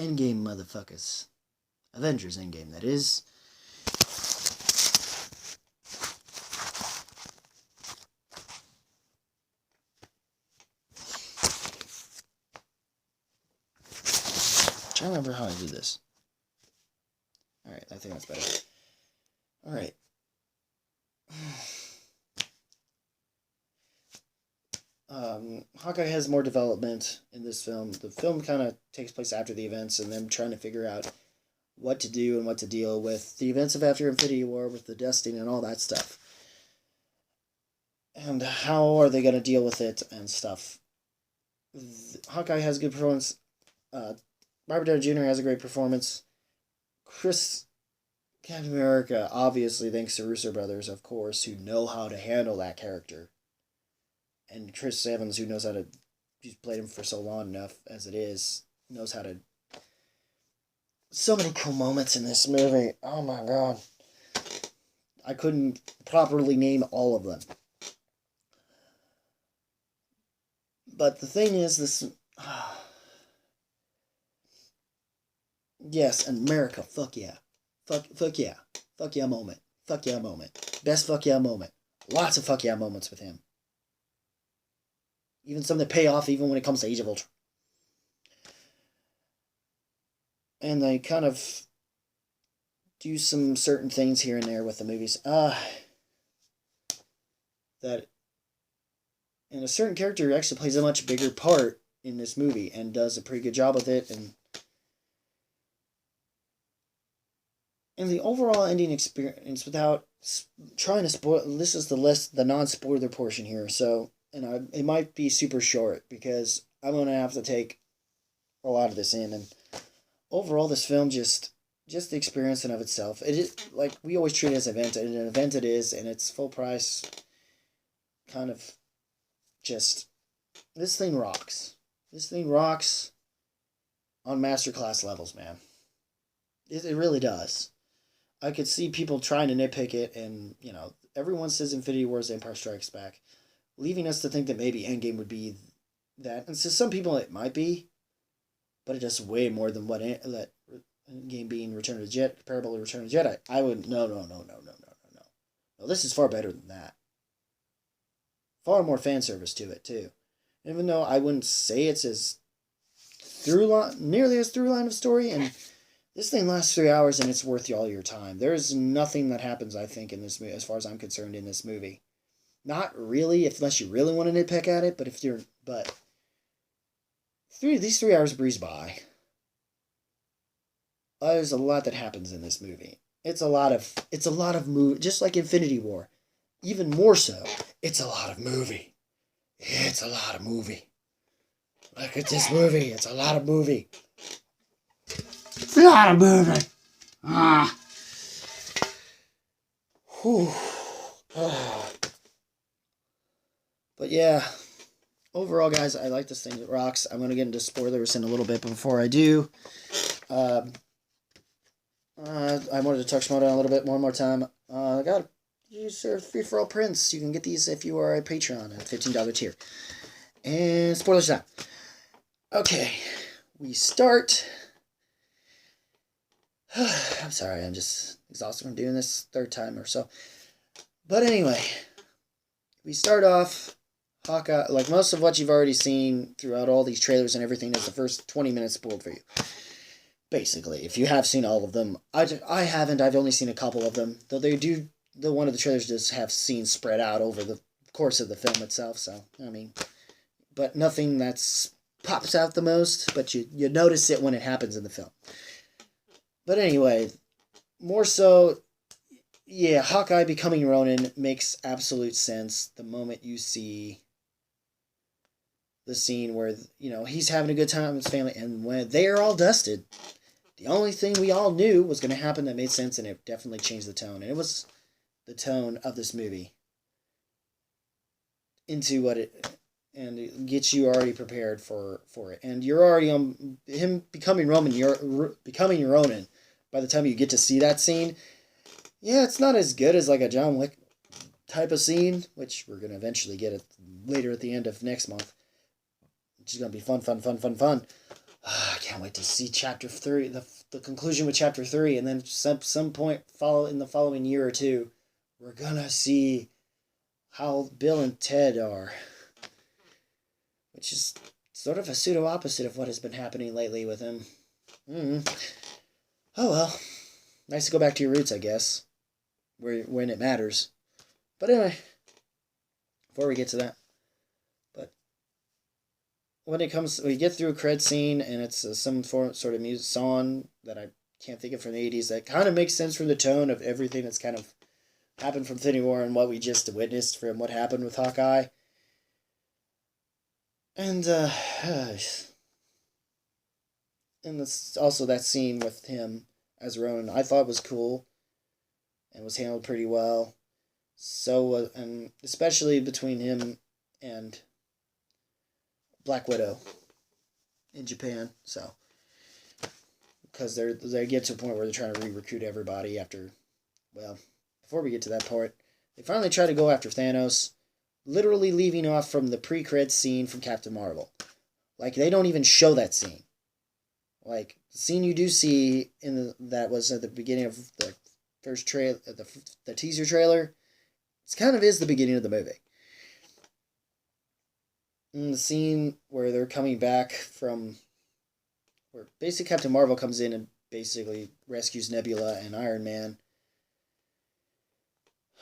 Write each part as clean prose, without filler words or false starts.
Endgame, motherfuckers. Avengers Endgame, that is. I'm trying to remember how I do this. Alright, I think that's better. Alright. Hawkeye has more development in this film. The film kind of takes place after the events and them trying to figure out what to do and what to deal with the events of after Infinity War with the dusting and all that stuff. And how are they going to deal with it and stuff. Hawkeye has a good performance. Robert Downey Jr. has a great performance. Captain America, obviously, thanks to Russo brothers, of course, who know how to handle that character. And Chris Evans, who knows how to... He's played him for so long enough as it is. Knows how to... So many cool moments in this movie. Oh my god. I couldn't properly name all of them. But the thing is, this... Yes, America, fuck yeah. Fuck yeah. Fuck yeah moment. Fuck yeah moment. Best fuck yeah moment. Lots of fuck yeah moments with him. Even some that pay off even when it comes to Age of Ultron. And they kind of do some certain things here and there with the movies. That... And a certain character actually plays a much bigger part in this movie and does a pretty good job with it. And the overall ending experience, without trying to spoil... This is the non-spoiler portion here, so... And it might be super short, because I'm going to have to take a lot of this in. And overall, this film just the experience in of itself. It is, like, we always treat it as an event, and an event it is, and it's full price. Kind of just... This thing rocks. This thing rocks on masterclass levels, man. It really does. I could see people trying to nitpick it, and, you know, everyone says Infinity War is Empire Strikes Back, leaving us to think that maybe Endgame would be that. And to some people it might be, but it does way more than what that Endgame being Return of the Jedi, comparable to Return of the Jedi. I would... No. No, this is far better than that. Far more fan service to it, too. Even though I wouldn't say it's as nearly as through line of story, and this thing lasts 3 hours and it's worth all your time. There's nothing that happens, I think, in this movie, as far as I'm concerned, in this movie. Not really, unless you really want to nitpick at it, these 3 hours breeze by. There's a lot that happens in this movie. It's a lot of movie, just like Infinity War. Even more so, it's a lot of movie. It's a lot of movie. Look at this movie. It's a lot of movie. It's a lot of movie. Whew. But yeah, overall, guys, I like this thing. It rocks. I'm going to get into spoilers in a little bit, but before I do, I wanted to touch on it a little bit one more time. I got use free-for-all prints. You can get these if you are a Patreon at $15 tier. And spoilers time. Okay, we start. I'm sorry, I'm just exhausted from doing this third time or so. But anyway, we start off. Hawkeye, like most of what you've already seen throughout all these trailers and everything, is the first 20 minutes spoiled for you. Basically, if you have seen all of them. I haven't, I've only seen a couple of them. Though they do, one of the trailers does have scenes spread out over the course of the film itself, so, I mean. But nothing that's pops out the most, but you notice it when it happens in the film. But anyway, more so... Yeah, Hawkeye becoming Ronin makes absolute sense the moment you see the scene where, you know, he's having a good time with his family, and when they are all dusted, the only thing we all knew was going to happen that made sense, and it definitely changed the tone. And it was the tone of this movie into what it... And it gets you already prepared for it. And you're already on... Him becoming becoming Ronin, by the time you get to see that scene... Yeah, it's not as good as like a John Wick type of scene, which we're going to eventually get later at the end of next month. Which is going to be fun. I can't wait to see chapter 3, the conclusion with chapter 3, and then some point in the following year or two, we're gonna see how Bill and Ted are, which is sort of a pseudo opposite of what has been happening lately with him. Oh well, nice to go back to your roots, I guess, when it matters. But anyway, before we get to that, but when it comes, we get through a cred scene, and it's some sort of music song that I can't think of from the 80s that kind of makes sense from the tone of everything that's kind of happened from Infinity War and what we just witnessed from what happened with Hawkeye. And and it's also that scene with him as Ronan, I thought was cool and was handled pretty well. So, and especially between him and Black Widow in Japan. So, because they get to a point where they're trying to re-recruit everybody after, well, before we get to that part, they finally try to go after Thanos, literally leaving off from the pre-cred scene from Captain Marvel. Like, they don't even show that scene. Like, the scene you do see that was at the beginning of the first the teaser trailer, it kind of is the beginning of the movie. And the scene where they're coming back from, where basically Captain Marvel comes in and basically rescues Nebula and Iron Man.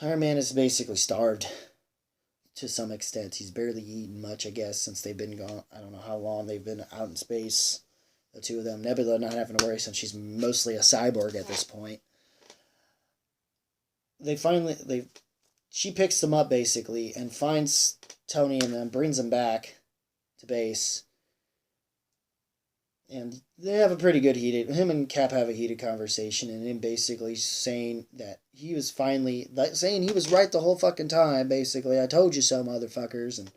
Iron Man is basically starved to some extent. He's barely eaten much, I guess, since they've been gone. I don't know how long they've been out in space, the two of them. Nebula not having to worry since she's mostly a cyborg at this point. She picks them up basically and finds Tony and them, brings them back to base. And they have a pretty good him and Cap have a heated conversation, and him basically saying that he was saying he was right the whole fucking time, basically. I told you so, motherfuckers. And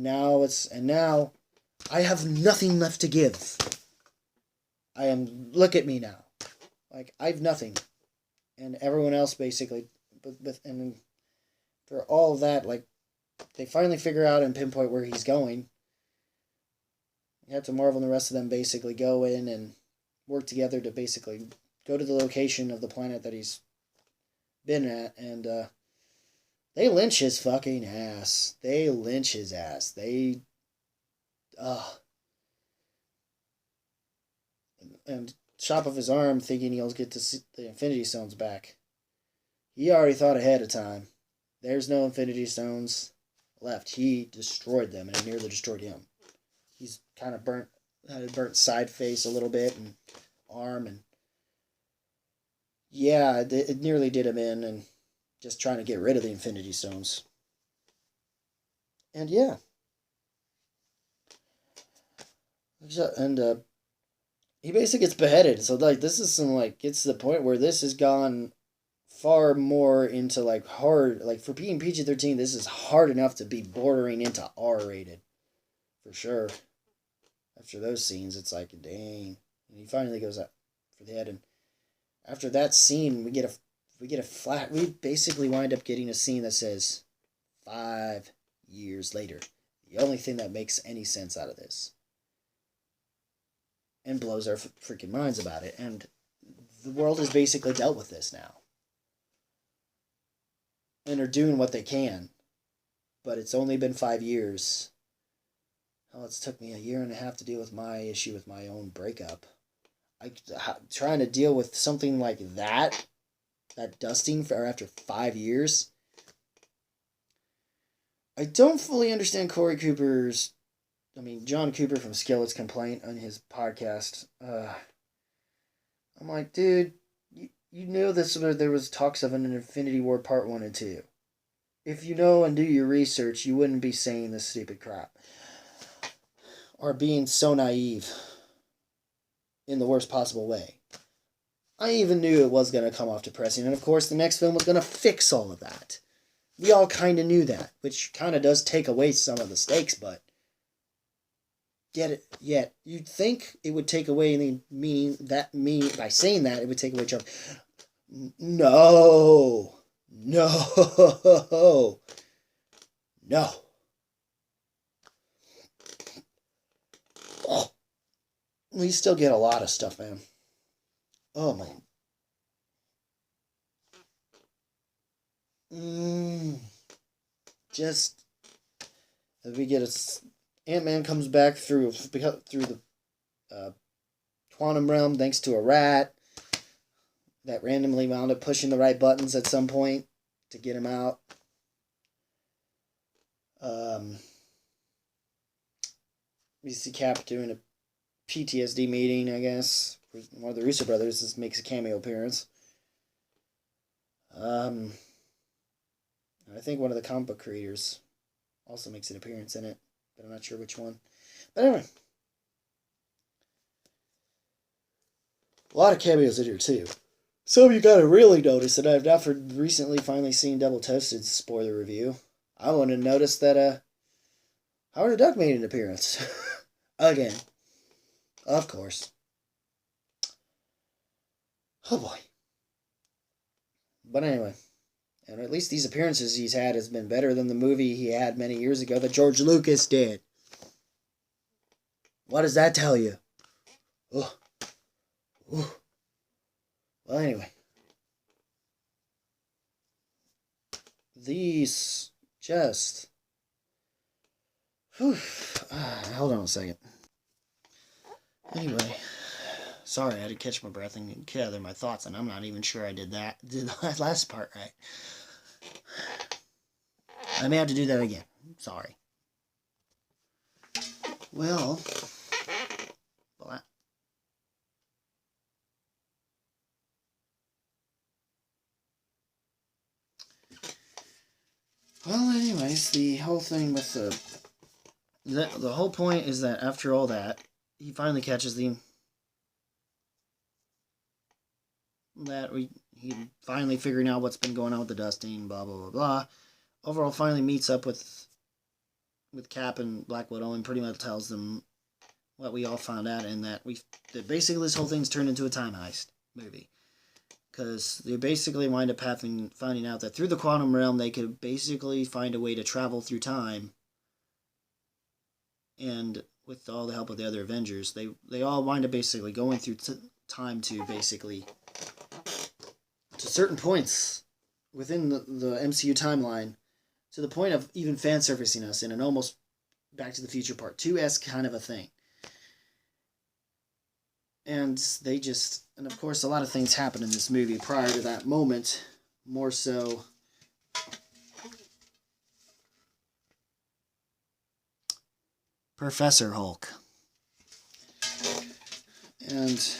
now I have nothing left to give. Look at me now. Like, I've nothing. And everyone else basically, and for all of that, like, they finally figure out and pinpoint where he's going. Captain Marvel and the rest of them basically go in and work together to basically go to the location of the planet that he's been at, and they lynch his fucking ass. They lynch his ass. And chop off his arm thinking he'll get to see the Infinity Stones back. He already thought ahead of time. There's no Infinity Stones left. He destroyed them, and it nearly destroyed him. He's kind of had a burnt side face a little bit, and arm, and yeah, it nearly did him in, and just trying to get rid of the Infinity Stones. And yeah. And he basically gets beheaded. So, like, this is gets to the point where this has gone far more into, like, hard, like, for being PG-13, this is hard enough to be bordering into R-rated. For sure. After those scenes, it's like, dang. And he finally goes up for the head, and after that scene, we basically wind up getting a scene that says 5 years later. The only thing that makes any sense out of this. And blows our freaking minds about it. And the world has basically dealt with this now. And are doing what they can. But it's only been 5 years. Hell, it's took me a year and a half to deal with my issue with my own breakup. Trying to deal with something like that dusting after 5 years. I don't fully understand John Cooper from Skillet's complaint on his podcast. I'm like, dude, you know this, there was talks of an Infinity War Part 1 and 2. If you know and do your research, you wouldn't be saying this stupid crap. Or being so naive in the worst possible way. I even knew it was going to come off depressing, and of course the next film was going to fix all of that. We all kind of knew that, which kind of does take away some of the stakes, but yet you'd think it would take away any meaning by saying that it would take away trouble. No. We still get a lot of stuff, man. Oh man. Mm, just we get Ant-Man comes back through the uh, quantum realm thanks to a rat that randomly wound up pushing the right buttons at some point to get him out. Um, we see Cap doing a PTSD meeting, I guess. One of the Russo brothers makes a cameo appearance. I think one of the comic book creators also makes an appearance in it, but I'm not sure which one. But anyway, a lot of cameos in here too. So you gotta really notice that I've after recently finally seen Double Toasted's spoiler review. I wanted to notice that Howard the Duck made an appearance. Again. Of course. Oh boy. But anyway. And at least these appearances he's had has been better than the movie he had many years ago that George Lucas did. What does that tell you? Oh. Oh. Well, anyway. These just... hold on a second. Anyway. Sorry, I had to catch my breath and gather my thoughts, and I'm not even sure I did the last part right. I may have to do that again. Sorry. Well, anyways, the whole thing with the whole point is that after all that, he finally catches he finally figuring out what's been going on with the dusting, blah blah blah blah. Overall, finally meets up with Cap and Black Widow and pretty much tells them what we all found out, and that basically this whole thing's turned into a time heist movie. Because they basically wind up finding out that through the quantum realm they could basically find a way to travel through time. And with all the help of the other Avengers, they all wind up basically going through time to basically to certain points within the MCU timeline, to the point of even fan surfacing us in an almost Back to the Future Part 2-esque kind of a thing. And and of course a lot of things happen in this movie prior to that moment, more so Professor Hulk. And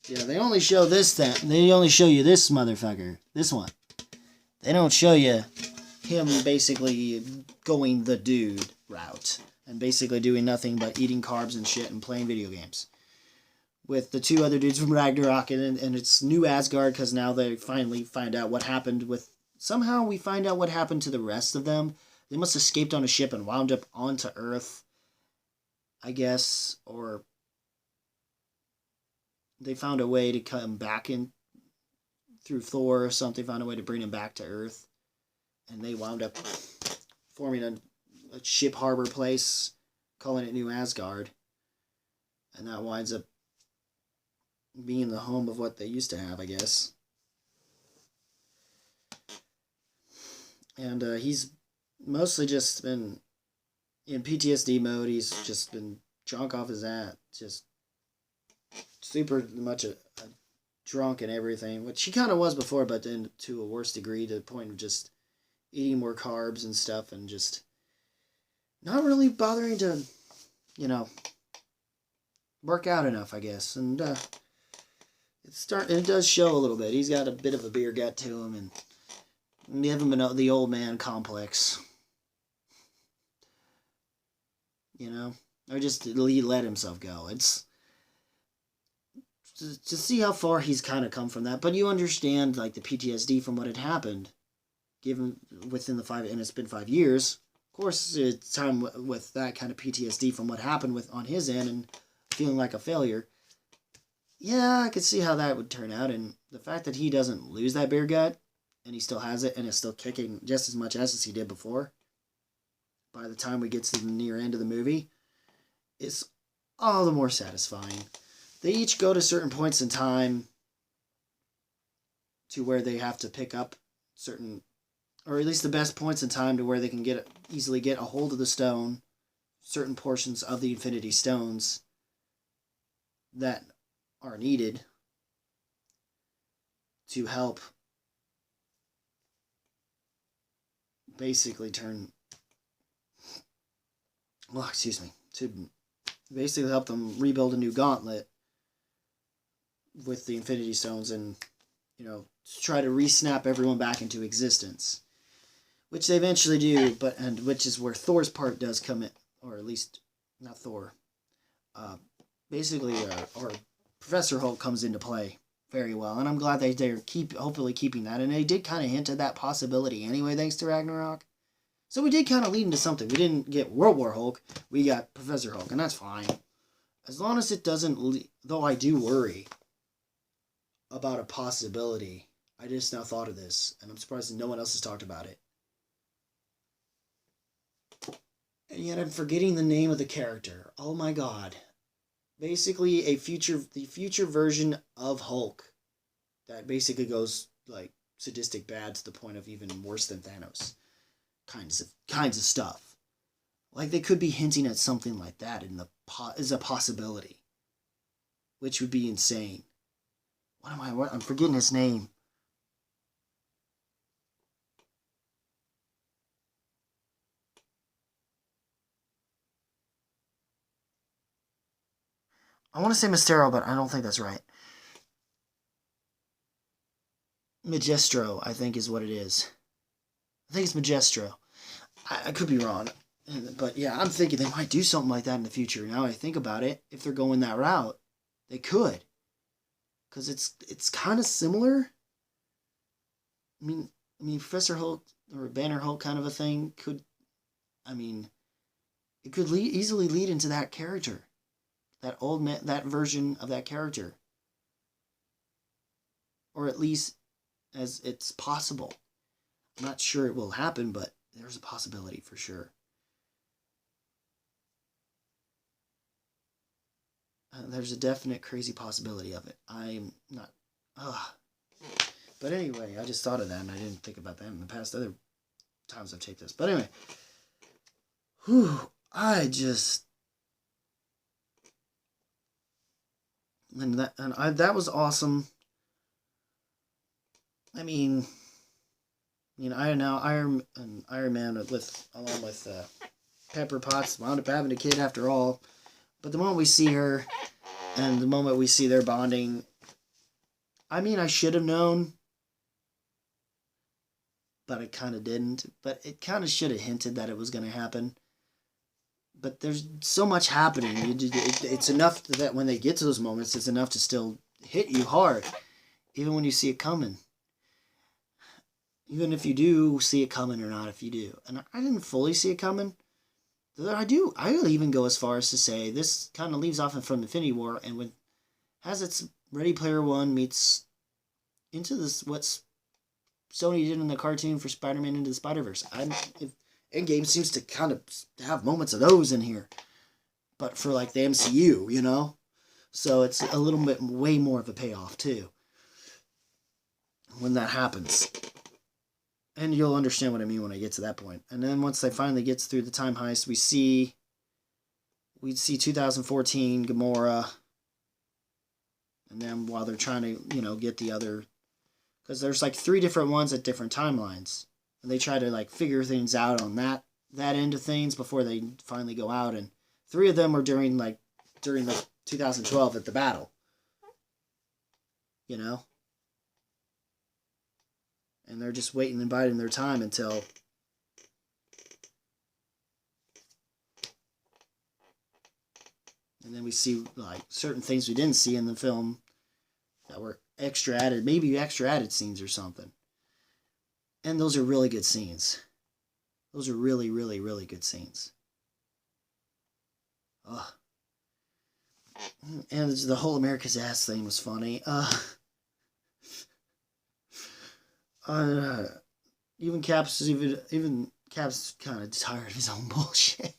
yeah, they only show they only show you this motherfucker, this one. They don't show you him basically going the dude route and basically doing nothing but eating carbs and shit and playing video games with the two other dudes from Ragnarok, and it's New Asgard, because now they finally find out what happened somehow we find out what happened to the rest of them. They must have escaped on a ship and wound up onto Earth, I guess, or they found a way to come back in through Thor or something, found a way to bring him back to Earth, and they wound up forming a ship harbor place, calling it New Asgard, and that winds up being the home of what they used to have, I guess. And he's mostly just been in PTSD mode. He's just been drunk off his ass, just super much a drunk and everything, which he kind of was before, but then to a worse degree, to the point of just eating more carbs and stuff, and just not really bothering to, work out enough, I guess. And it does show a little bit. He's got a bit of a beer gut to him, and give him the old man complex. Or just he let himself go. It's to see how far he's kind of come from that. But you understand, like, the PTSD from what had happened, given within and it's been 5 years. Of course, it's time with that kind of PTSD from what happened on his end and feeling like a failure. Yeah, I could see how that would turn out, and the fact that he doesn't lose that beer gut, and he still has it, and is still kicking just as much as he did before, by the time we get to the near end of the movie, is all the more satisfying. They each go to certain points in time to where they have to pick up certain, or at least the best points in time to where they can easily get a hold of the stone, certain portions of the Infinity Stones that are needed to help basically to basically help them rebuild a new gauntlet with the Infinity Stones and, try to re-snap everyone back into existence. Which they eventually do, and which is where Thor's part does come in, or at least, not Thor. Basically, or Professor Hulk comes into play very well, and I'm glad they're hopefully keeping that, and they did kind of hint at that possibility anyway, thanks to Ragnarok. So we did kind of lead into something. We didn't get World War Hulk, we got Professor Hulk, and that's fine. As long as it doesn't, though I do worry about a possibility. I just now thought of this, and I'm surprised that no one else has talked about it. And yet I'm forgetting the name of the character. Oh my god. Basically the future version of Hulk that basically goes like sadistic bad to the point of even worse than Thanos. Kinds of stuff. Like they could be hinting at something like that is a possibility. Which would be insane. I'm forgetting his name. I want to say Mysterio, but I don't think that's right. Magestro, I think, is what it is. I think it's Magestro. I could be wrong. But yeah, I'm thinking they might do something like that in the future. Now I think about it, if they're going that route, they could. Because it's kind of similar. I mean, Professor Hulk or Banner Hulk kind of a thing could, it could easily lead into that character. That version of that character. Or at least as it's possible. I'm not sure it will happen, but there's a possibility for sure. There's a definite crazy possibility of it. I'm not... But anyway, I just thought of that, and I didn't think about that in the past other times I've taped this. But anyway. That was awesome. Iron Man along with Pepper Potts wound up having a kid after all. But the moment we see her, and the moment we see their bonding, I should have known, but I kind of didn't. But it kind of should have hinted that it was going to happen. But there's so much happening. It's enough that when they get to those moments, it's enough to still hit you hard, even when you see it coming. Even if you do see it coming or not, if you do. And I didn't fully see it coming. I will even go as far as to say this kind of leaves off from Infinity War and has its Ready Player One meets into this what's Sony did in the cartoon for Spider-Man Into the Spider-Verse. Endgame seems to kind of have moments of those in here. But for like the MCU, So it's a little bit way more of a payoff too. When that happens. And you'll understand what I mean when I get to that point. And then once they finally gets through the time heist, we see 2014 Gamora. And then while they're trying to, get the other... Because there's like 3 different ones at different timelines. And they try to like figure things out on that end of things before they finally go out. And 3 of them are during the 2012 at the battle. And they're just waiting and biding their time until... And then we see like certain things we didn't see in the film that were extra added, maybe extra added scenes or something. And those are really good scenes. Those are really, really, really good scenes. Ugh. And the whole America's ass thing was funny. Even Cap's kind of tired of his own bullshit.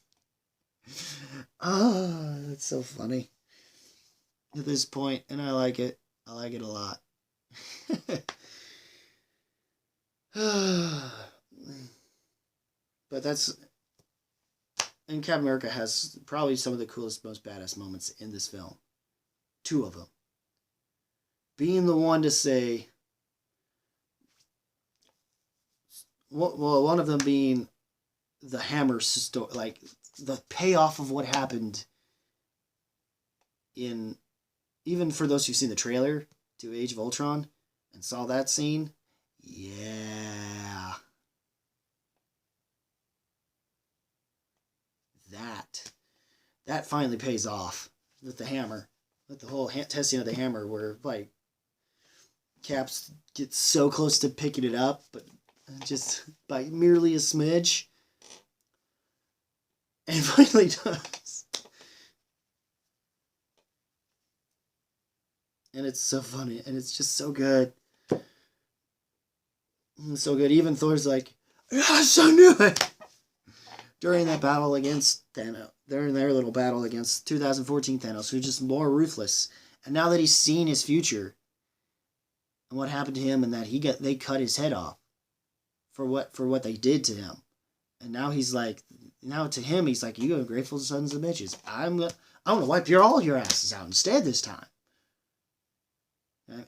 Oh, that's so funny at this point, and I like it. I like it a lot. But that's and Captain America has probably some of the coolest, most badass moments in this film. Two of them being the one to say, well, one of them being the hammer story, like the payoff of what happened in, even for those who've seen the trailer to Age of Ultron and saw that scene, yeah, that finally pays off with the hammer, with the whole testing of the hammer, where like Caps gets so close to picking it up, but just by merely a smidge, and finally does. And it's so funny, and it's just so good. So good. Even Thor's like, yes, I knew it! During that battle against Thanos, during their little battle against 2014 Thanos, who's just more ruthless. And now that he's seen his future and what happened to him, and that they cut his head off for what they did to him, and now he's like, now to him he's like, you ungrateful sons of bitches. I'm gonna wipe all your asses out instead this time.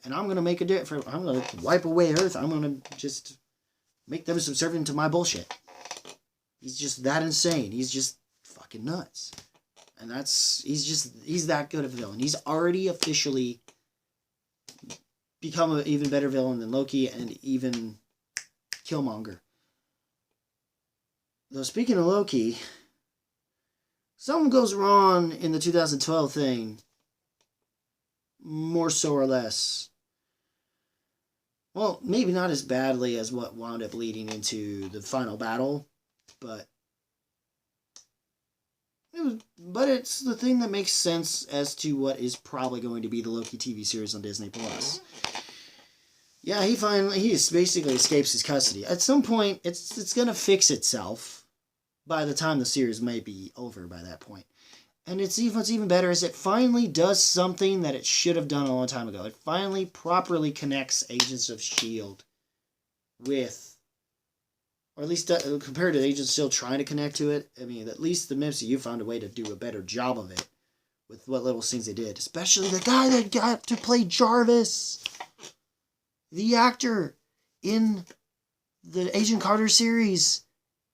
And I'm gonna make a difference. I'm gonna wipe away Earth. I'm gonna just make them subservient to my bullshit. He's just that insane. He's just fucking nuts. And he's that good of a villain. He's already officially become an even better villain than Loki and even Killmonger. Though speaking of Loki, something goes wrong in the 2012 thing. More so or less. Well, maybe not as badly as what wound up leading into the final battle, but it's the thing that makes sense as to what is probably going to be the Loki TV series on Disney Plus. Yeah, he basically escapes his custody. At some point, it's gonna fix itself by the time the series may be over by that point. And what's even better is it finally does something that it should have done a long time ago. It finally properly connects Agents of S.H.I.E.L.D. with, or at least compared to Agents still trying to connect to it. I mean, at least the MCU found a way to do a better job of it with what little scenes they did. Especially the guy that got to play Jarvis. The actor in the Agent Carter series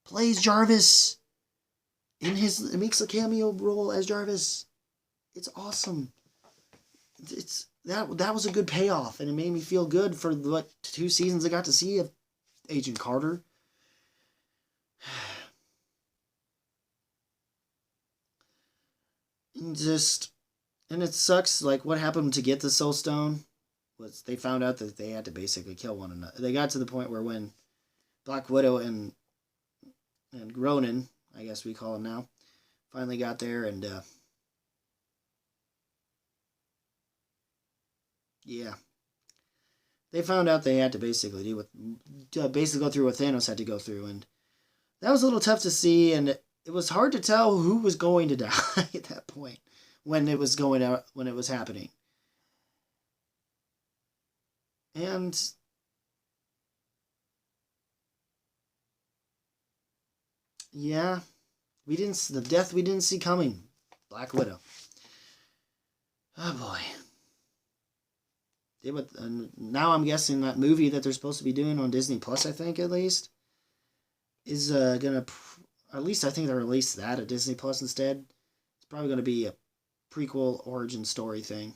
plays Jarvis. It makes a cameo role as Jarvis. It's awesome. That was a good payoff, and it made me feel good for what 2 seasons I got to see of Agent Carter. And it sucks. Like, what happened to get the Soul Stone was they found out that they had to basically kill one another. They got to the point where when Black Widow and Ronan, I guess we call him now, finally got there, and yeah, they found out they had to basically go through what Thanos had to go through, and that was a little tough to see, and it was hard to tell who was going to die at that point when it was happening, and yeah. The death we didn't see coming. Black Widow. Oh boy. Now I'm guessing that movie that they're supposed to be doing on Disney Plus, I think at least, is gonna, at least I think they'll release that at Disney Plus instead. It's probably gonna be a prequel origin story thing,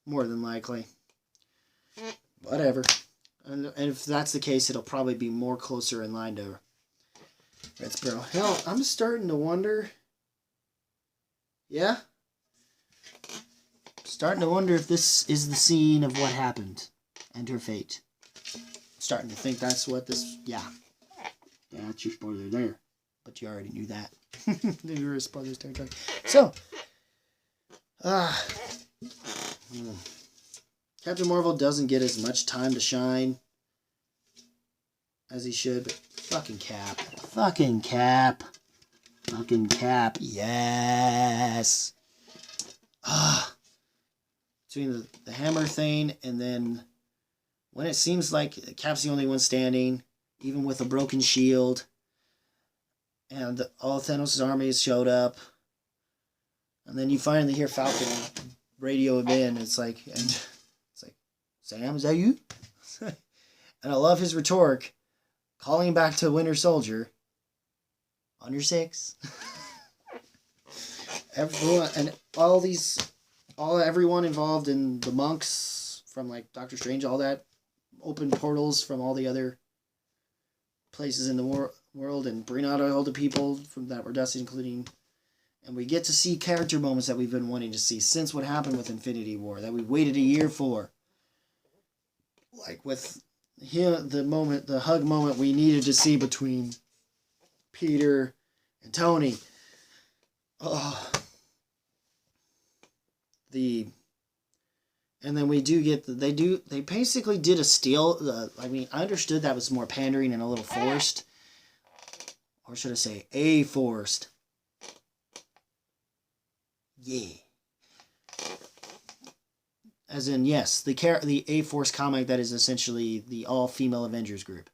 more than likely. Whatever. And if that's the case, it'll probably be more closer in line to Red Sparrow. Hell, I'm starting to wonder. Yeah? Starting to wonder if this is the scene of what happened and her fate. Starting to think that's what this. Yeah. Yeah, that's your spoiler there. But you already knew that. You were a spoilers territory. So. Captain Marvel doesn't get as much time to shine as he should, but fucking Cap. Fucking Cap. fucking Cap. Yes. Between the hammer thing and then when it seems like Cap's the only one standing, even with a broken shield, and all Thanos' armies showed up, and then you finally hear Falcon radio him in. It's like, Sam, is that you? And I love his rhetoric, calling back to Winter Soldier. On your six. Everyone and everyone involved in the monks from like Doctor Strange, all that, open portals from all the other places in the world and bring out all the people from that were dusted, including, and we get to see character moments that we've been wanting to see since what happened with Infinity War that we waited a year for. Like with him, the hug moment we needed to see between Peter and Tony. Oh. And then we do get they basically did a steal. I mean, I understood that was more pandering and a little forced, or should I say, forced. Yeah. As in, yes, the A-Force comic that is essentially the all-female Avengers group.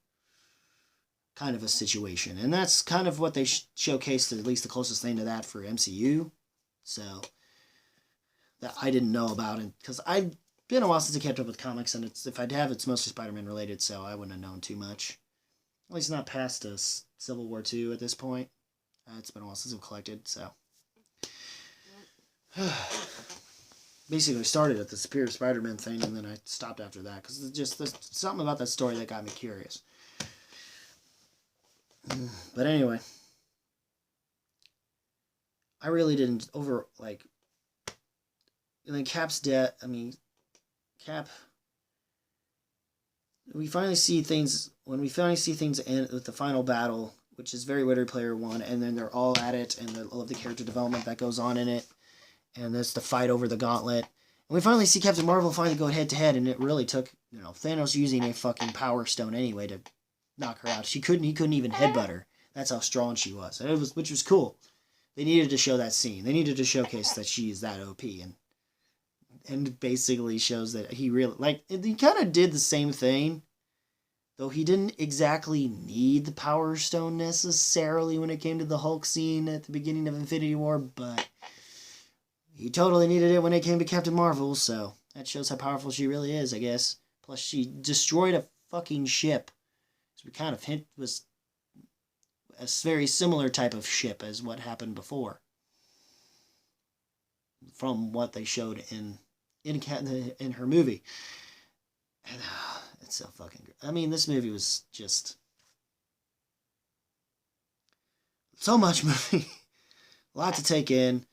Kind of a situation. And that's kind of what they showcased, at least the closest thing to that for MCU. So, that I didn't know about it. Because I've been a while since I kept up with comics, and if I'd have, it's mostly Spider-Man related, so I wouldn't have known too much. At least not past Civil War II at this point. It's been a while since I've collected, so. Basically started at the Superior Spider-Man thing, and then I stopped after that, because there's something about that story that got me curious. But anyway, I really didn't Cap's death. I mean, Cap. We finally see things end with the final battle, which is very Ready Player One, and then they're all at it, and all of the character development that goes on in it, and there's the fight over the gauntlet, and we finally see Captain Marvel finally go head to head, and it really took Thanos using a fucking Power Stone anyway to knock her out. He couldn't even headbutt her. That's how strong she was. Which was cool. They needed to show that scene. They needed to showcase that she is that OP, and basically shows that he really he kind of did the same thing, though he didn't exactly need the Power Stone necessarily when it came to the Hulk scene at the beginning of Infinity War, but he totally needed it when it came to Captain Marvel. So that shows how powerful she really is, I guess. Plus, she destroyed a fucking ship. So we kind of hint was a very similar type of ship as what happened before, from what they showed in her movie. And, it's so fucking good. I mean, this movie was just so much movie, a lot to take in.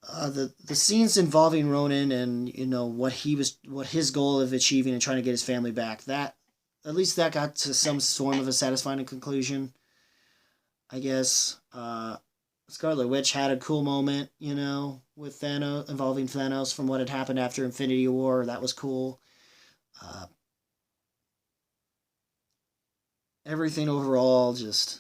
The scenes involving Ronan and what his goal of achieving and trying to get his family back, that at least that got to some form of a satisfying conclusion, I guess. Scarlet Witch had a cool moment, with Thanos, involving Thanos from what had happened after Infinity War. That was cool. Everything overall just.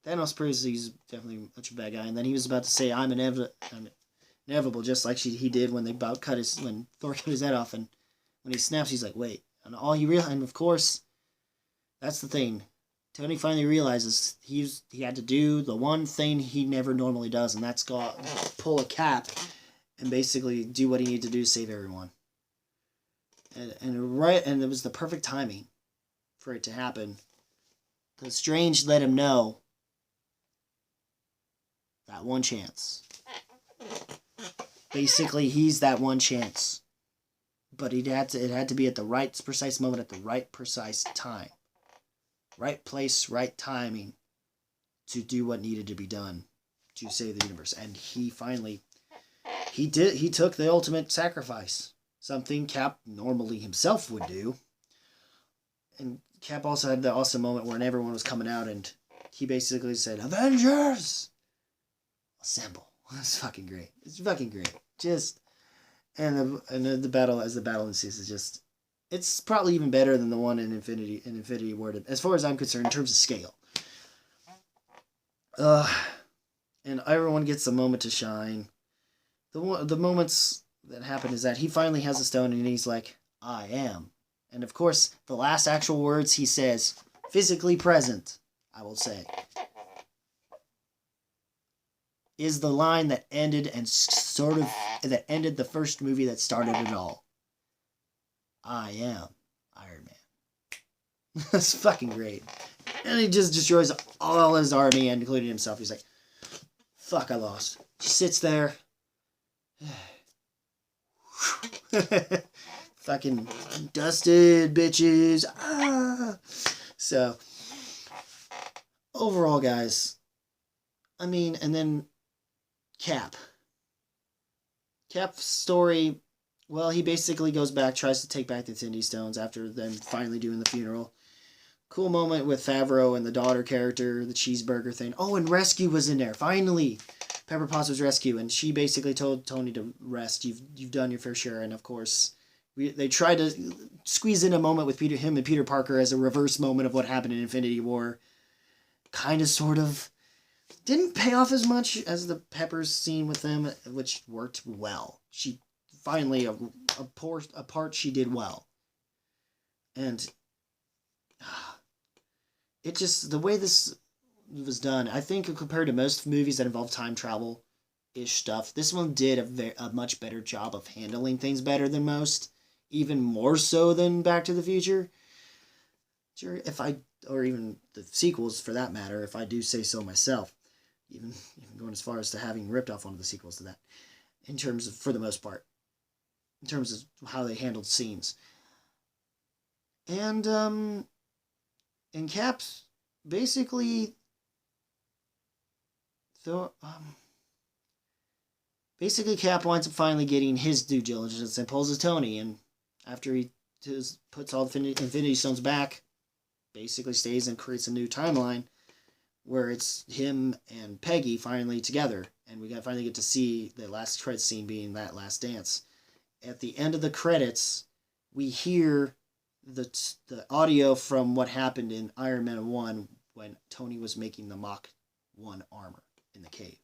Thanos proves he's definitely much a bad guy, and then he was about to say, I'm inevitable, just like he did when when Thor cut his head off, and when he snaps, he's like, wait. And and of course, that's the thing. Tony finally realizes he had to do the one thing he never normally does, and that's pull a Cap and basically do what he needed to do to save everyone. And it was the perfect timing for it to happen. Because Strange let him know that one chance. Basically, he's that one chance. But it had to be at the right precise moment at the right precise time. Right place, right timing to do what needed to be done to save the universe. And he took the ultimate sacrifice. Something Cap normally himself would do. And Cap also had the awesome moment when everyone was coming out and he basically said, Avengers! Assemble. It's fucking great. It's fucking great. And the battle, as the battle ensues, is just It's probably even better than the one in Infinity War, as far as I'm concerned, in terms of scale. Uh, and everyone gets a moment to shine. The moments that happen is that he finally has a stone and he's like, I am. And of course, the last actual words he says, physically present, I will say, is the line that ended that ended the first movie that started it all. I am Iron Man. That's fucking great. And he just destroys all his army, including himself. He's like, fuck, I lost. Just sits there. Fucking dusted, bitches. Ah. So, overall, guys, I mean, and then Cap. Cap's story, well, he basically goes back, tries to take back the Infinity Stones after then finally doing the funeral. Cool moment with Favreau and the daughter character, the cheeseburger thing. Oh, and Rescue was in there. Finally, Pepper Potts was Rescue, and she basically told Tony to rest. You've done your fair share, and of course, they tried to squeeze in a moment with him and Peter Parker as a reverse moment of what happened in Infinity War. Kind of, sort of. Didn't pay off as much as the Peppers scene with them, which worked well. She finally a part she did well, and it just, the way this was done, I think compared to most movies that involve time travel ish stuff, this one did a much better job of handling things better than most, even more so than Back to the Future. Sure, or even the sequels for that matter, if I do say so myself, even going as far as to having ripped off one of the sequels to that, in terms of, for the most part, in terms of how they handled scenes. And Cap's basically, so basically Cap winds up finally getting his due diligence and pulls his Tony, and after he puts all the Infinity Stones back, basically stays and creates a new timeline where it's him and Peggy finally together, and we finally get to see the last credit scene being that last dance. At the end of the credits, we hear the audio from what happened in Iron Man 1 when Tony was making the Mach 1 armor in the cave.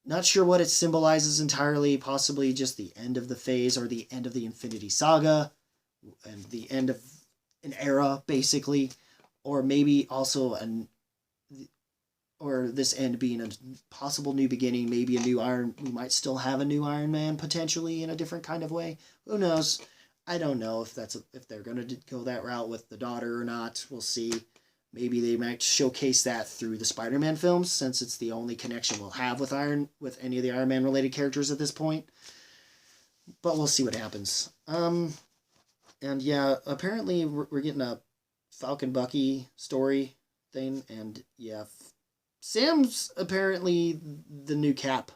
Not sure what it symbolizes entirely, possibly just the end of the phase or the end of the Infinity Saga and the end of an era, basically, or maybe also or this end being a possible new beginning, maybe we might still have a new Iron Man potentially in a different kind of way. Who knows? I don't know if they're going to go that route with the daughter or not. We'll see. Maybe they might showcase that through the Spider-Man films, since it's the only connection we'll have with any of the Iron Man related characters at this point. But we'll see what happens. And yeah, apparently we're getting a Falcon Bucky story thing, and yeah, Sam's apparently the new Cap.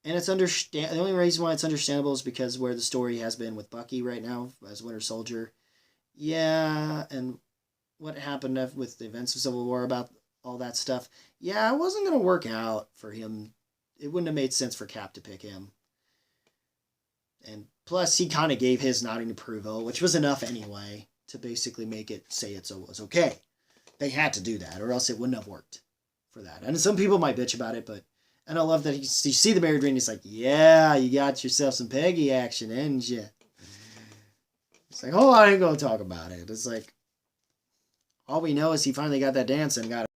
And it's the only reason why it's understandable is because where the story has been with Bucky right now as Winter Soldier. Yeah, and what happened with the events of Civil War about all that stuff. Yeah, it wasn't going to work out for him. It wouldn't have made sense for Cap to pick him. And plus, he kind of gave his nodding approval, which was enough anyway to basically make it say it was okay. They had to do that, or else it wouldn't have worked for that. And some people might bitch about it, and I love that you see the married ring, he's like, yeah, you got yourself some Peggy action, didn't you? It's like, oh, I ain't going to talk about it. It's like, all we know is he finally got that dance and got